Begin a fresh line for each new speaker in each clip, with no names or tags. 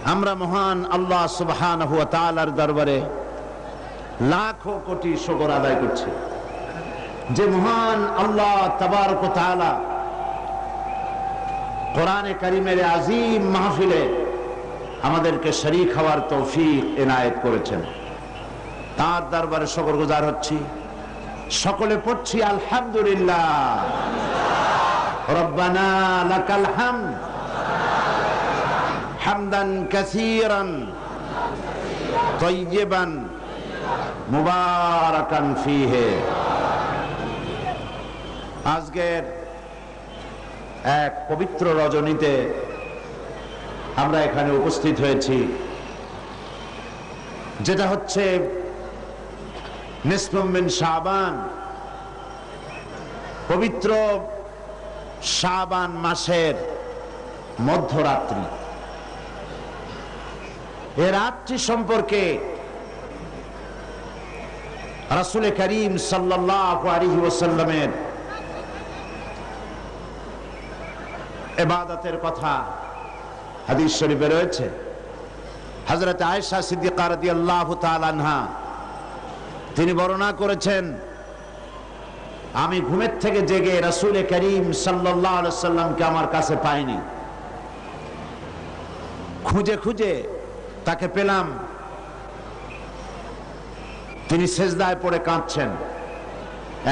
আমরা মহান আল্লাহ সুবহানাহু ওয়া তাআলার দরবারে লাখো কোটি শুকর আদায় করছি যে মহান আল্লাহ তাবারক ওয়া তাআলা কোরআনে কারীমের আযীম মাহফিলে আমাদেরকে শরীক হওয়ার তৌফিক এনায়েত করেছেন। তার দরবারে শুকরগুজার হচ্ছি। সকলে পড়ছি আলহামদুলিল্লাহ। রব্বানা লাকাল হামদ হামদান কাসীরান তাইয়িবান মুবারাকান ফীহি। আজকের এক পবিত্র রজনীতে আমরা এখানে উপস্থিত হয়েছি, যেটা হচ্ছে নিসফুম মিন শাবান, পবিত্র শাবান মাসের মধ্যরাত্রি। এ রাত্রি সম্পর্কে রাসূল করিম সাল্লাল্লাহু আলাইহি ওয়াসাল্লামের ইবাদতের কথা হাদিস শরীফে রয়েছে। হযরত আয়েশা সিদ্দিকা রাদিয়াল্লাহু তাআলা আনহা তিনি বর্ণনা করেছেন, আমি ঘুমের থেকে জেগে রাসূল করিম সাল্লাল্লাহু আলাইহি ওয়াসাল্লামকে আমার কাছে পাইনি। খুঁজে খুঁজে তাকে পেলাম, তিনি সিজদায় পড়ে কাঁদছেন।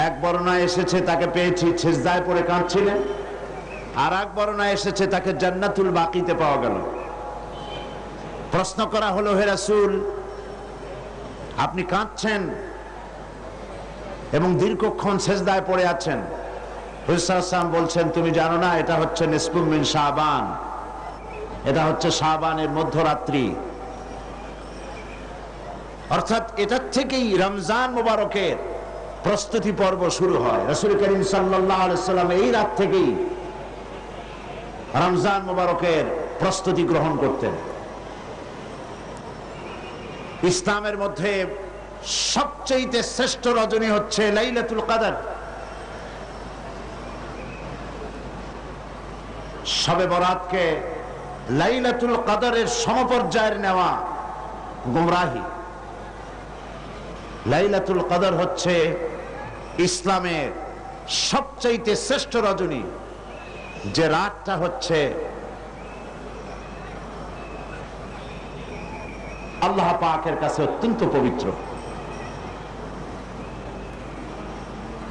এক বর্ণনায় এসেছে তাকে পেয়েছি সিজদায় পড়ে কাঁদছিলেন, আর এক বর্ণনায় এসেছে তাকে জান্নাতুল বাকিতে পাওয়া গেল। প্রশ্ন করা হলো, হে রাসূল, আপনি কাঁদছেন এবং দীর্ঘক্ষণ সিজদায় পড়ে আছেন। রাসূল সাল্লাল্লাহু আলাইহি ওয়াসাল্লাম বলছেন, তুমি জানো না এটা হচ্ছে নিসফুম মিন শাবান, এটা হচ্ছে শাবানের মধ্যরাত্রি। অর্থাৎ এটার থেকেই রমজান মুবারকের প্রস্তুতি পর্ব শুরু হয়। রাসূল করিম সাল্লাল্লাহু আলাইহি ওয়াসাল্লাম এই রাত থেকেই রমজান মুবারকের প্রস্তুতি গ্রহণ করতেন। ইসলামের মধ্যে সবচেয়ে শ্রেষ্ঠ রজনী হচ্ছে লাইলাতুল কদর। শবে বরাতকে লাইলাতুল কদরের সমপর্যায়ের নেওয়া গুমরাহি। লাইলাতুল কদর হচ্ছে ইসলামের সবচেয়ে শ্রেষ্ঠ রজনী, যে রাতটা হচ্ছে আল্লাহ পাকের কাছে অত্যন্ত পবিত্র,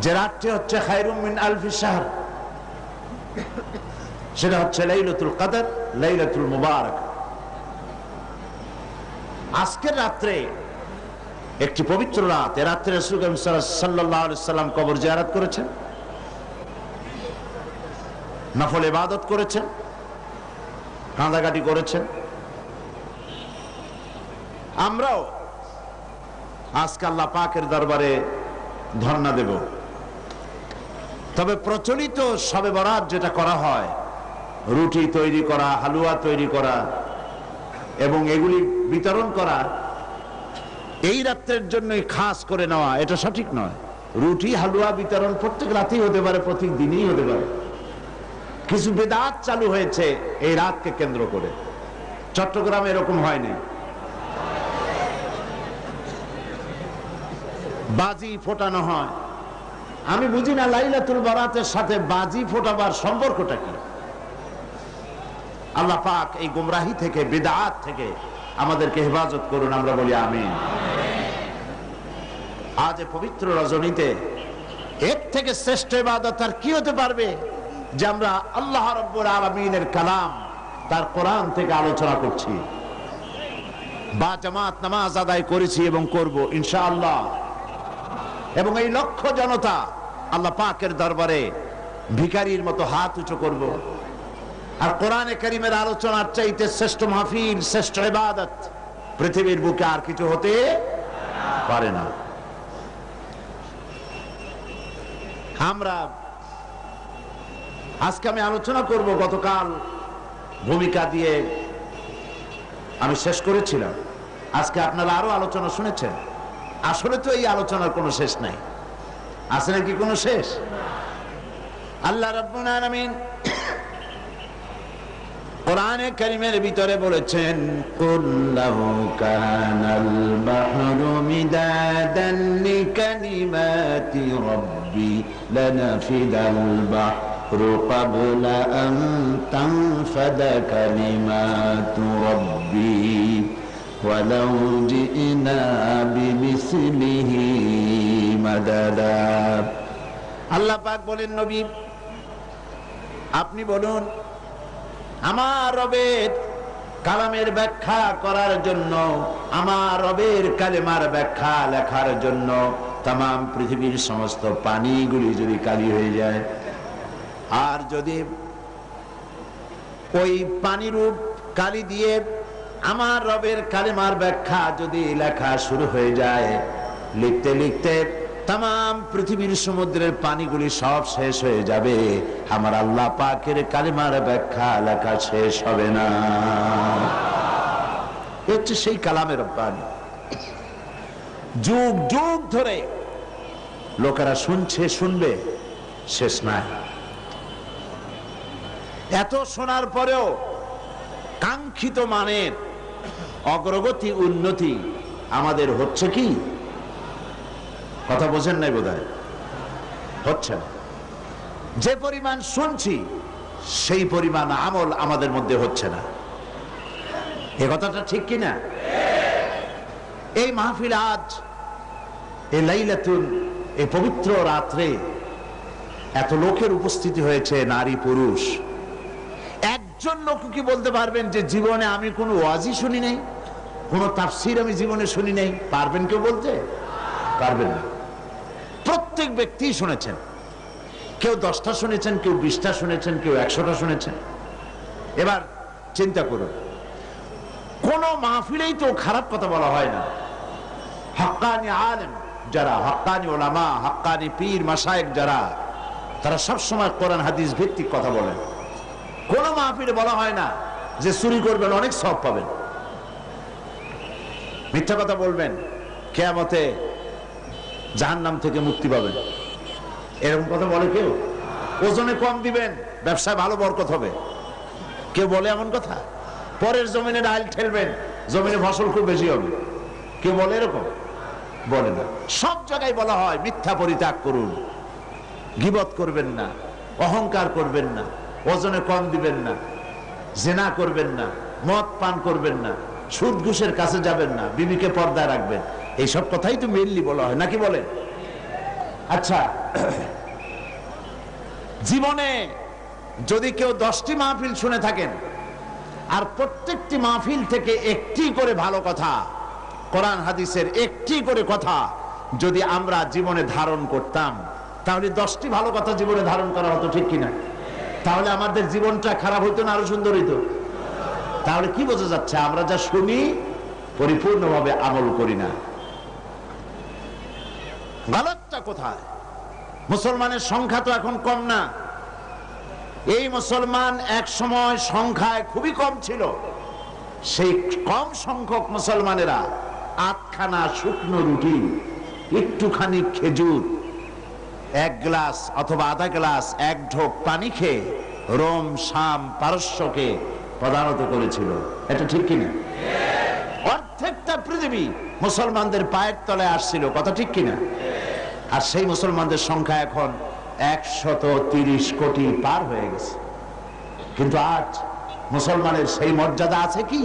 যে রাতটি হচ্ছে খায়রুম মিন আলফি শাহর, সেটা হচ্ছে লাইলাতুল কদর, লাইলাতুল মুবারাক। আজকের রাত্রে একটি পবিত্র রাত। এ রাত্রে রাসূল সাল্লাল্লাহু আলাইহি ওয়াসাল্লাম কবর জিয়ারত করেছেন, নফল ইবাদত করেছেন, কাঁদাকাটি করেছেন। আমরাও আজকে আল্লাহ পাকের দরবারে ধর্ণা দেব। তবে প্রচলিত শবে বরাত যেটা করা হয়, রুটি তৈরি করা, হালুয়া তৈরি করা এবং এগুলি বিতরণ করা, এই রাত্রের জন্যই খাস করে নেওয়া, এটা সঠিক নয়। রুটি হালুয়া বিতরণ প্রত্যেক রাতেই হতে পারে, প্রত্যেক দিনই হতে পারে। কিছু বেদাত চালু হয়েছে এই রাতকে কেন্দ্র করে। চট্টগ্রামে এরকম হয়নি। বাজি ফোটানো হয়। আমি বুঝি না লাইলাতুল বরাতের সাথে বাজি ফোটাবার সম্পর্কটা কি। আল্লাহ পাক এই গুমরাহি থেকে, বিদআত থেকে আমাদেরকে হেফাজত করুন, আমরা বলি আমিন। আজ পবিত্র রজনীতে এর থেকে শ্রেষ্ঠ ইবাদত আর কি হতে পারবে, যে আমরা আল্লাহ রাব্বুল আলামিনের কালাম, তার কোরআন থেকে আলোচনা করছি, বা জামাত নামাজ আদায় করেছি এবং করব ইনশাআল্লাহ। এবং এই লক্ষ জনতা আল্লাহ পাকের দরবারে ভিখারির মতো হাত উঁচু করব। আর কোরআনে কারীমের আলোচনার চাইতে শ্রেষ্ঠ মাহফিল, শ্রেষ্ঠ ইবাদত পৃথিবীর বুকে আর কিছু হতে পারে না। আমরা আজকে আমি আলোচনা করব, গতকাল ভূমিকা দিয়ে আমি শেষ করেছিলাম। আজকে আপনারা আরো আলোচনা শুনেছেন। আসলে তো এই আলোচনার কোনো শেষ নাই। আছে নাকি কোনো শেষ? আল্লাহ রাব্বুল আলামিন কোরআনে কারীমের ভিতরে বলেছেন, কুল লাউ কানাল বাহরু মিদাদান লিকালিমাতি রাব্বি লানাফিদাল বাহরু ক্বাবলা আন তানফাদা কালিমাতু রাব্বি ওয়ালাউ জিনা বিমিসলিহি মাদাদা। আল্লাহ পাক বলেন, নবী আপনি বলুন, আমার রবের কালামের ব্যাখ্যা করার জন্য, আমার রবের কালেমার ব্যাখ্যা লেখার জন্য তামাম পৃথিবীর সমস্ত পানিগুলি যদি কালি হয়ে যায়, আর যদি ওই পানিরূপ কালি দিয়ে আমার রবের কালেমার ব্যাখ্যা যদি লেখা শুরু হয়ে যায়, লিখতে লিখতে তামাম পৃথিবীর সমুদ্রের পানিগুলি সব শেষ হয়ে যাবে, আমার আল্লাহ পাকের কালিমার ব্যাখ্যা লেখা শেষ হবে না। হচ্ছে সেই কালামের পানি, যুগ যুগ ধরে লোকেরা শুনছে, শুনবে, শেষ নাই। এত শোনার পরেও কাঙ্ক্ষিত মানের অগ্রগতি, উন্নতি আমাদের হচ্ছে কি? কথা বোঝেন নাই বোধহয়, হচ্ছে না। যে পরিমাণ শুনছি সেই পরিমাণ আমল আমাদের মধ্যে হচ্ছে না। এ কথাটা ঠিক কিনা? এই মাহফিল আজ, এই লাইলাতুল, এই পবিত্র রাত্রে এত লোকের উপস্থিতি হয়েছে, নারী পুরুষ। একজন লোক কি বলতে পারবেন যে জীবনে আমি কোনো ওয়াজই শুনি নাই, কোনো তাফসীর আমি জীবনে শুনি নাই? পারবেন কেউ বলতে? পারবেন না। প্রত্যেক ব্যক্তি শুনেছেন, কেউ 10টা শুনেছেন, কেউ 20টা শুনেছেন, কেউ 100টা শুনেছেন। এবার চিন্তা করুন, কোন মাহফিলেই তো খারাপ কথা বলা হয় না। হাক্কানি আলেম যারা, হাক্কানি ওলামা, হাক্কানি পীর মাশায়েখ যারা, তারা সবসময় কোরআন হাদিস ভিত্তিক কথা বলেন। কোন মাহফিলে বলা হয় না যে চুরি করবেন অনেক সওয়াব পাবেন, মিথ্যা কথা বলবেন কিয়ামতে জাহান্নাম থেকে মুক্তি পাবেন, এরকম কথা বলে কেউ? ওজনে কম দিবেন, ব্যবসায় ভালো বরকত হবে, কেউ বলে এমন কথা? পরের জমিনে ডাল ঠেলবেন, জমিনে ফসল খুব বেশি হবে, কেউ বলে এরকম? বলে না। সব জায়গায় বলা হয় মিথ্যা পরিত্যাগ করুন, গীবত করবেন না, অহংকার করবেন না, ওজনে কম দিবেন না, জিনা করবেন না, মদ পান করবেন না, সুদ ঘুষের কাছে যাবেন না, বিবিকে পর্দায় রাখবেন। এইসব কথাই তো মেইনলি বলা হয়, নাকি বলেন? আচ্ছা, জীবনে যদি কেউ 10টি মাহফিল শুনে থাকেন, আর প্রত্যেকটি মাহফিল থেকে একটি করে ভালো কথা, কোরআন হাদিসের একটি করে কথা যদি আমরা জীবনে ধারণ করতাম, তাহলে 10টি ভালো কথা জীবনে ধারণ করা হতো, ঠিক কিনা? তাহলে আমাদের জীবনটা খারাপ হইতো না, আরো সুন্দর হইতো? তাহলে কি বোঝা যাচ্ছে? আমরা যা শুনি পরিপূর্ণভাবে আমল করি না। গলতটা কোথায়? মুসলমানের সংখ্যা তো এখন কম না। এই মুসলমান এক সময় সংখ্যায় খুবই কম ছিল। সেই কম সংখ্যক মুসলমানেরা 8খানা শুকনো রুটি, একটুখানি খেজুর, 1 গ্লাস অথবা আধা গ্লাস, 1 ঢোক পানি খেয়ে রোম, শাম, পারস্যকে প্রধানত করেছিল। এটা ঠিক কিনা? অর্ধেকটা পৃথিবী মুসলমানদের পায়ের তলায় আসছিল, কথা ঠিক কিনা? আর সেই মুসলমানদের সংখ্যা এখন 130 কোটি পার হয়ে গেছে। কিন্তু আজ মুসলমানের সেই মর্যাদা আছে কি?